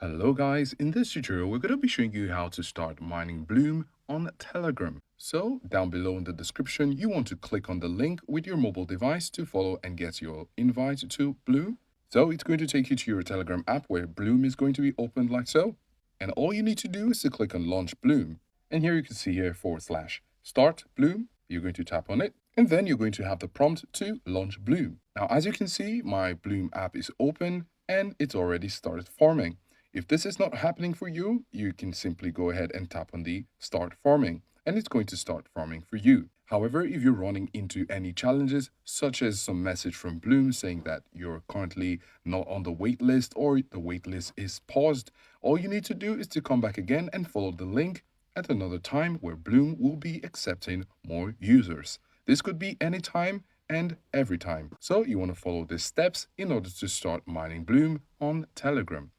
Hello guys, in this tutorial we're going to be showing you how to start mining Bloom on Telegram. So down below in the description you want to click on the link with your mobile device to follow and get your invite to Bloom. So it's going to take you to your Telegram app where Bloom is going to be opened like so. And all you need to do is to click on Launch Bloom. And here you can see here / Start Bloom. You're going to tap on it. And then you're going to have the prompt to launch Bloom. Now as you can see, my Bloom app is open and it's already started farming. If this is not happening for you, you can simply go ahead and tap on the start farming and it's going to start farming for you. However, if you're running into any challenges, such as some message from Bloom saying that you're currently not on the wait list or the wait list is paused, all you need to do is to come back again and follow the link at another time where Bloom will be accepting more users. This could be anytime and every time. So you want to follow these steps in order to start mining Bloom on Telegram.